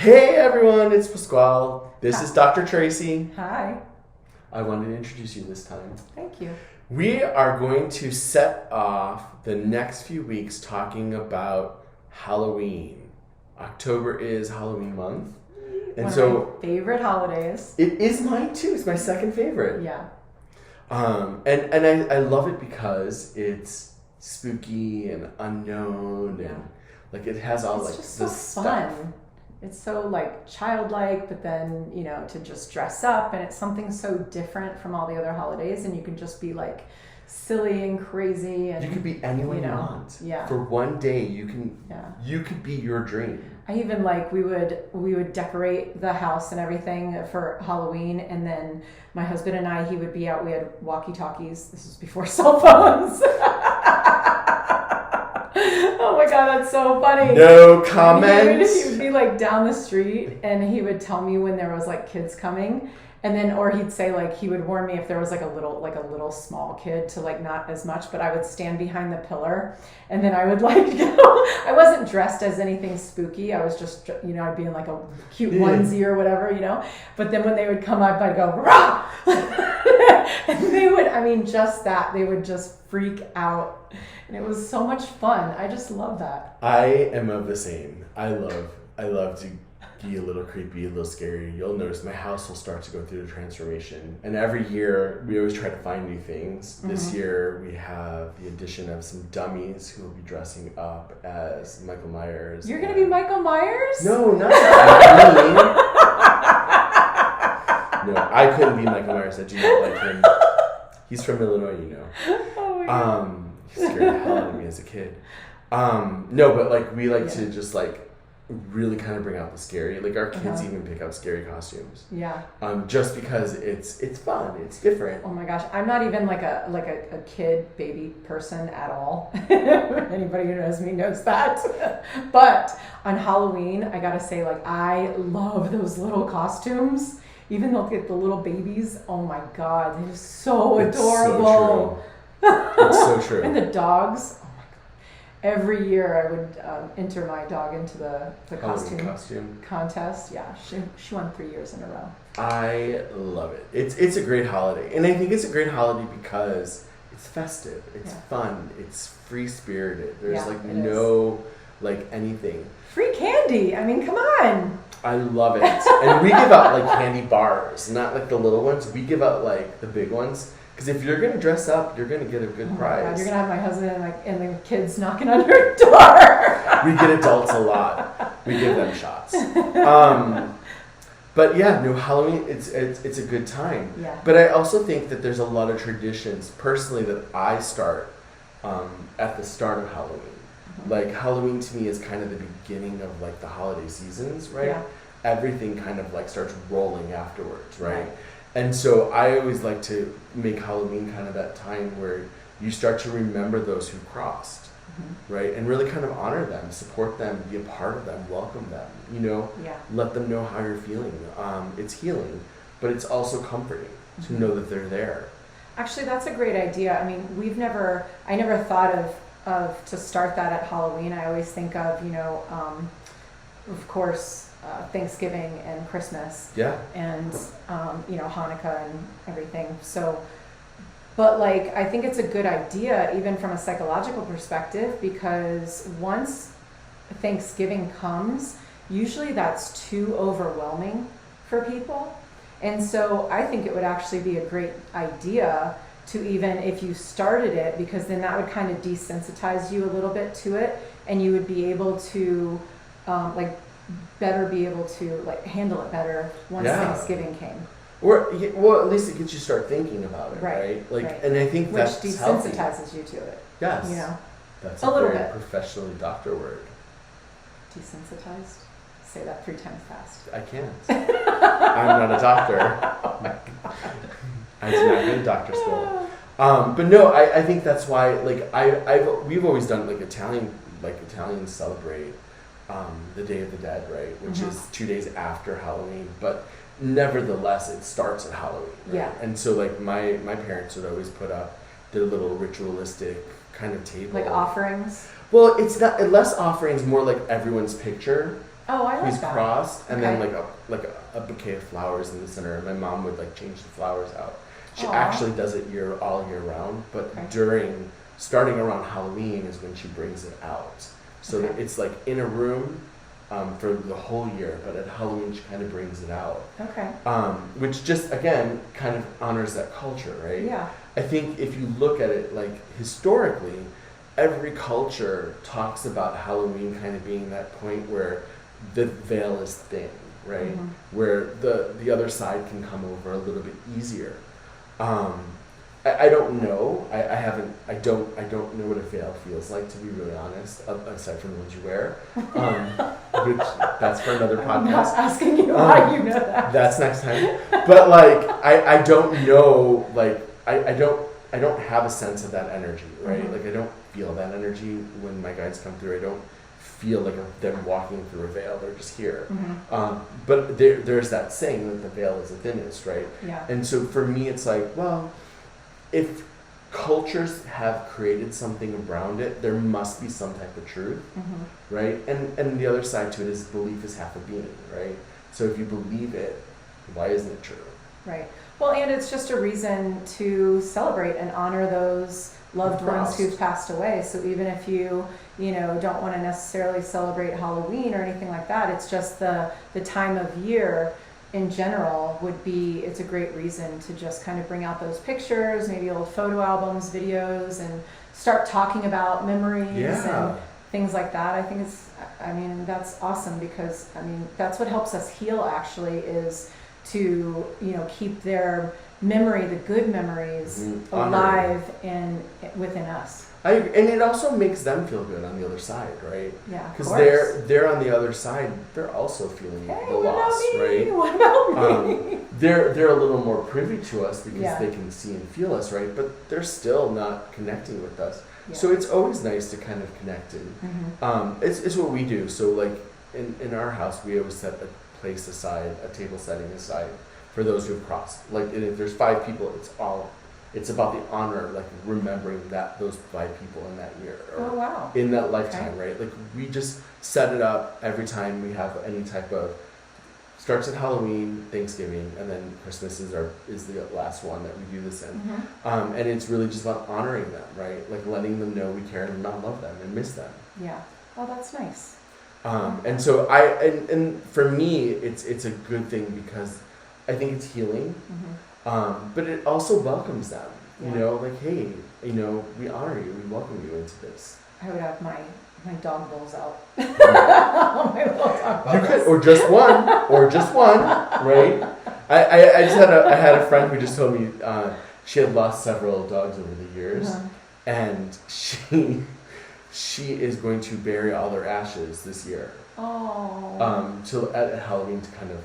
Hey everyone, it's Pasquale. This is Dr. Traci. Hi. I wanted to introduce you this time. Thank you. We are going to set off the next few weeks talking about Halloween. October is Halloween month. And One so of my favorite holidays. it is mine too. It's my second favorite. Yeah. And I love it because it's spooky and unknown and like it has all It's like just the so stuff. fun. It's so like childlike, but then, to just dress up, and it's something so different from all the other holidays, and you can just be like silly and crazy, and You could be anyone you want. Yeah. For one day you can Yeah. you could be your dream. I even like we would decorate the house and everything for Halloween, and then my husband and I, he would be out. We had walkie-talkies. This was before cell phones. Oh my god, that's so funny. No comments. He would be like down the street, and he would tell me when there was like kids coming, and then or he'd say like he would warn me if there was like a little small kid to like not as much, but I would stand behind the pillar, and then I would like I wasn't dressed as anything spooky. I was just I'd be in like a cute onesie or whatever, But then when they would come up, I'd go rah, and they would they would just freak out. And it was so much fun. I just love that. I am of the same. I love to be a little creepy, a little scary. You'll notice my house will start to go through a transformation. And every year we always try to find new things. Mm-hmm. This year we have the addition of some dummies who will be dressing up as Michael Myers. You're going to be Michael Myers? No, not me. No, I couldn't be Michael Myers. I do not like him. He's from Illinois, Oh my God. He scared the hell out of me as a kid. No, but like we like to just like really kind of bring out the scary. Like our kids even pick out scary costumes. Yeah. Just because it's fun, it's different. Oh my gosh, I'm not even like a kid baby person at all. Anybody who knows me knows that. But on Halloween, I gotta say, like I love those little costumes. Even though the little babies, oh my god, they're so adorable. It's so true. And the dogs, oh my god. Every year I would enter my dog into the costume contest. Yeah, she won 3 years in a row. I love it. It's a great holiday. And I think it's a great holiday because it's festive, it's fun, it's free-spirited. There's like anything. Free candy, I mean, come on. I love it. And we give out like candy bars, not like the little ones. We give out like the big ones. Because if you're going to dress up, you're going to get a good prize. God, you're going to have my husband and the kids knocking on her door. We get adults a lot. We give them shots. But yeah, no, Halloween, it's a good time. Yeah. But I also think that there's a lot of traditions, personally, that I start at the start of Halloween. Mm-hmm. Like Halloween to me is kind of the beginning of like the holiday seasons, right? Yeah. Everything kind of like starts rolling afterwards, right? And so I always like to make Halloween kind of that time where you start to remember those who crossed, right? And really kind of honor them, support them, be a part of them, welcome them, let them know how you're feeling. It's healing, but it's also comforting to know that they're there. Actually, that's a great idea. I mean, I never thought of to start that at Halloween. I always think of, of course, Thanksgiving and Christmas, and Hanukkah and everything. So, but like I think it's a good idea even from a psychological perspective, because once Thanksgiving comes, usually that's too overwhelming for people, and so I think it would actually be a great idea to, even if you started it, because then that would kind of desensitize you a little bit to it, and you would be able to better be able to like handle it better once Thanksgiving came. Or at least it gets you start thinking about it, right? And I think which that's desensitizes healthy. you to it. Yes. That's a little very bit professionally doctor word. Desensitized. Say that 3 times fast. I can't. I'm not a doctor. Oh my god. I did not go to doctor school. But no, I think that's why we've always done Italians celebrate the Day of the Dead, right? Which is 2 days after Halloween, but nevertheless it starts at Halloween, right? Yeah. And so like my parents would always put up their little ritualistic kind of table, like offerings. Well, it's not less offerings, more like everyone's picture Oh, I like He's that. crossed, and then Okay. like a bouquet of flowers in the center. And my mom would like change the flowers out. She Aw. actually does it all year round, but Okay. starting around Halloween is when she brings it out. So that Okay. it's like in a room for the whole year, but at Halloween she kind of brings it out. Okay. Which just again kind of honors that culture, right? Yeah. I think if you look at it like historically, every culture talks about Halloween kind of being that point where the veil is thin, right? Mhm. Where the other side can come over a little bit easier. I don't know. I don't know what a veil feels like, to be really honest, aside from the ones you wear. Which that's for another I'm not podcast. asking you why you know that. That's next time. But like I don't know, like I don't have a sense of that energy, right? Mhm. Like I don't feel that energy when my guides come through. I don't feel like them walking through a veil. They're just here. Mhm. But there's that saying that the veil is the thinnest, right? Yeah. And so for me, it's like, well, if cultures have created something around it, there must be some type of truth, Mhm. right? And the other side to it is belief is half a being, right? So if you believe it, why isn't it true? Right. Well, and it's just a reason to celebrate and honor those loved ones Crossed. who've passed away. So even if you don't want to necessarily celebrate Halloween or anything like that, it's just the time of year in general it's a great reason to just kind of bring out those pictures, maybe old photo albums, videos, and start talking about memories Yeah. and things like that. I mean, that's awesome because, I mean, that's what helps us heal actually is to, keep their memory, the good memories, Mhm. alive within us. And it also makes them feel good on the other side, right? Yeah, of Because course. they're on the other side. They're also feeling Hey, the what about loss, me? right? What about me? They're a little more privy to us because Yeah. they can see and feel us, right? But they're still not connecting with us. Yeah. So it's always nice to kind of connect. And Mhm. it's what we do. So like in our house, we always set a place aside, a table setting aside for those who've crossed. Like and if there's 5 people, it's about the honor, like remembering those 5 people in that year or Oh, wow. in that lifetime, right? Like we just set it up every time we have any type of starts at Halloween, Thanksgiving, and then Christmas is the last one that we do this in. Mhm. And it's really just about honoring them, right? Like letting them know we care and not love them and miss them. Yeah. Oh, that's nice. And so and for me, it's a good thing because I think it's healing. Mhm. But it also welcomes them. Yeah. Like, hey, we honor you, we welcome you into this. I would have my dog bowls out. My little dog You bowls. could, or just one, right? I had a friend who just told me she had lost several dogs over the years, Uh-huh. and she is going to bury all their ashes this year. Oh. At Halloween to kind of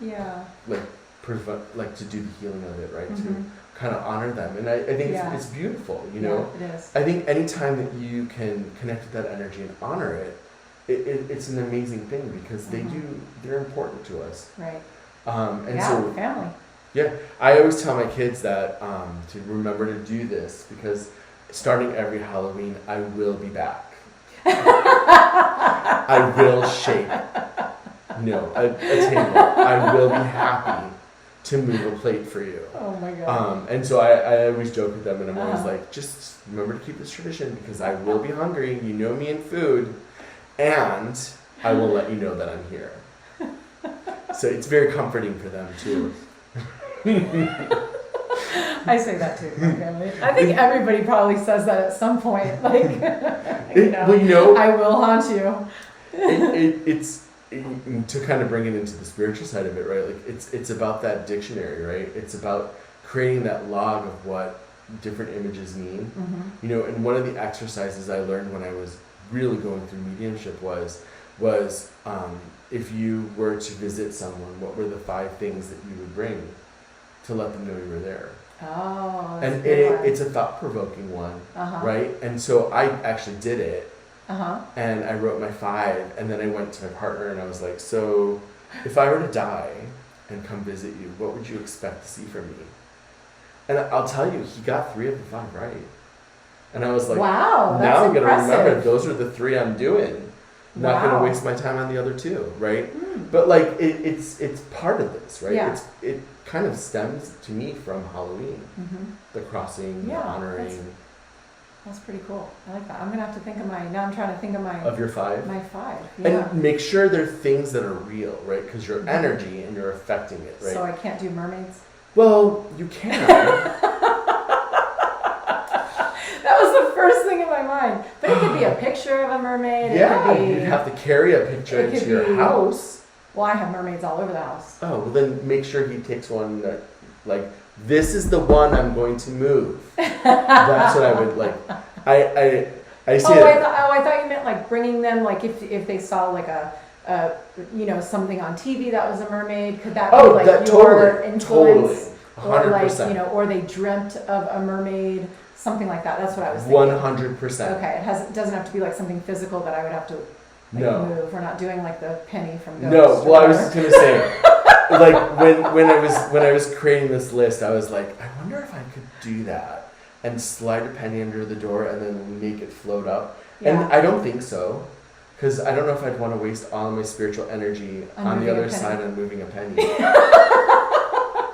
Yeah. to do the healing of it, right? Mhm. To kind of honor them, and I think Yeah. it's beautiful, Yeah, it is. I think anytime that you can connect with that energy and honor it's an amazing thing because they're important to us. Right. And yeah, so family. yeah, I always tell my kids that to remember to do this because starting every Halloween, I will be back. I will shape, a table. I will be happy to move a plate for you. Oh my god. And so I always joke with them, and I'm always Uh-huh. like, just remember to keep this tradition because I will be hungry. You know me in food, and I will let you know that I'm here. So it's very comforting for them too. I say that too, my family. I think everybody probably says that at some point. Like, I will haunt you. It's to kind of bring it into the spiritual side of it, right? Like it's about that dictionary, right? It's about creating that log of what different images mean. Mm-hmm. And one of the exercises I learned when I was really going through mediumship was if you were to visit someone, what were the 5 things that you would bring to let them know you were there? Oh, that's And a good one. it's a thought-provoking one, Uh-huh. right? And so I actually did it, Uh-huh. and I wrote my 5, and then I went to my partner and I was like, so if I were to die and come visit you, what would you expect to see from me? And I'll tell you, he got 3 of the 5 right. And I was like, Wow, that's now I'm going to impressive. remember those are the 3 I'm doing. Not going to waste my time on the other two, right? But like it's part of this, right? Yeah. It kind of stems to me from Halloween, the crossing, the honoring. That's pretty cool. I like that. I'm gonna have to think of now I'm trying to think of your 5. My 5. Yeah. And make sure they're things that are real, right? Because your energy and you're affecting it, right? So I can't do mermaids. Well, you can. That was the first thing in my mind. But it could be a picture of a mermaid. Yeah, you'd have to carry a picture into your house. Well, I have mermaids all over the house. Oh, well then make sure he takes one that, like, this is the one I'm going to move. That's what I would like. I see. I thought you meant like bringing them, like if they saw like a something on TV that was a mermaid. Could that be like your influence? Totally. 100%. Or like or they dreamt of a mermaid, something like that. That's what I was thinking. 100%. Okay, it doesn't have to be like something physical that I would have to move. We're not doing like the penny from Ghost. No, well I was just gonna say, like when I was creating this list, I was like, I wonder if I could do that and slide a penny under the door and then make it float up. Yeah. And I don't think so, because I don't know if I'd want to waste all my spiritual energy on the other side on moving a penny.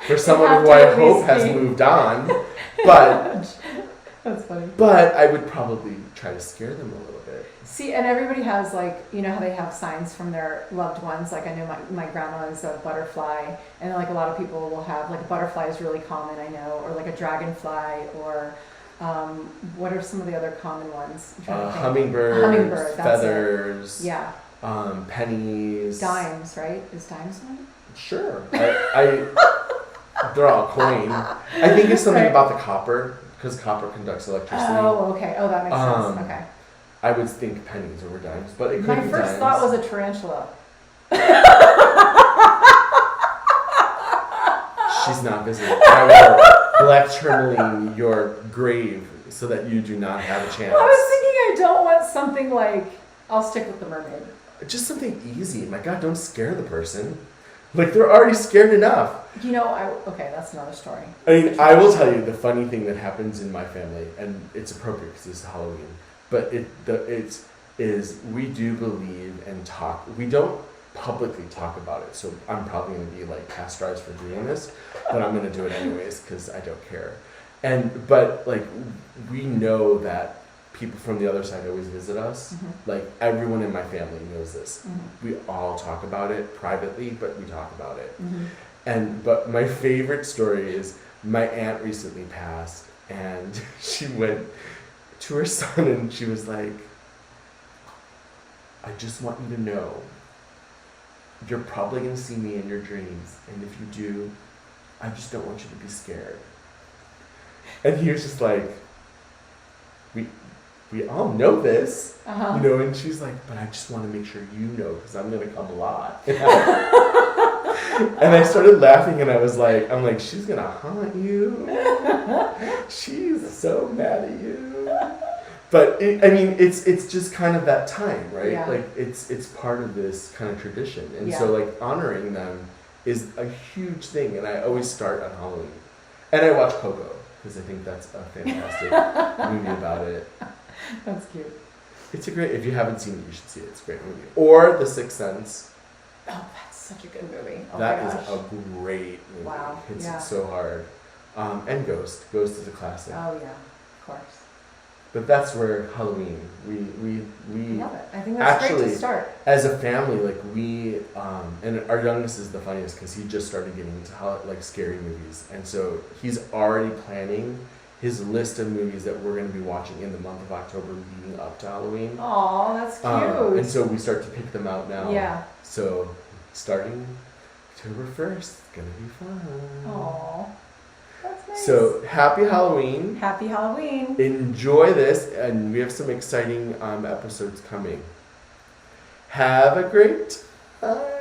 For someone who I hope has moved on, but that's funny. But I would probably try to scare them a little bit. See, and everybody has like, you know how they have signs from their loved ones. Like I know my grandma is a butterfly, and like a lot of people will have like a butterfly is really common, I know, or like a dragonfly, or what are some of the other common ones? Hummingbird, feathers. Yeah. Pennies. Dimes, right? Is dimes one? Sure. They're all coin. I think it's something about the copper, because copper conducts electricity. Oh, okay. Oh, that makes sense. Okay. I would think pennies over dimes, but it could be dimes. My first thought was a tarantula. She's not visiting. I will black tourmaline your grave so that you do not have a chance. I was thinking I don't want something like, I'll stick with the mermaid. Just something easy. My God, don't scare the person. Like, they're already scared enough. You know, okay, that's another story. I mean, I will tell you the funny thing that happens in my family, and it's appropriate because it's Halloween, but we do believe and talk. We don't publicly talk about it, so I'm probably going to be like castrated for doing this, but I'm going to do it anyways because I don't care. But like, we know that people from the other side always visit us. Mm-hmm. Like, everyone in my family knows this. Mm-hmm. We all talk about it privately, but we talk about it. Mm-hmm. But my favorite story is my aunt recently passed, and she went to her son and she was like, I just want you to know, you're probably going to see me in your dreams, and if you do, I just don't want you to be scared. And he was just like, we all know this, you know, and she's like, but I just want to make sure you know, because I'm going to come a lot. And I started laughing, and I was like, she's going to haunt you. She's so mad at you. But it's just kind of that time, right? Yeah. Like it's part of this kind of tradition. And so like honoring them is a huge thing. And I always start on Halloween. And I watch Coco, because I think that's a fantastic movie about it. That's cute. It's if you haven't seen it, you should see it. It's a great movie. Or The Sixth Sense. Oh, that's such a good movie. Oh, that is a great movie. Wow. Hits it so hard. And Ghost. Ghost is a classic. Oh, yeah. Of course. But that's where Halloween, we love it. I think that's actually, great to start. As a family, like we, and our youngest is the funniest because he just started getting into like scary movies. And so he's already planning his list of movies that we're going to be watching in the month of October leading up to Halloween. Aw, that's cute. And so we start to pick them out now. Yeah. So starting October 1st, it's going to be fun. Aw, that's nice. So happy Halloween. Happy Halloween. Enjoy this, and we have some exciting episodes coming. Have a great time.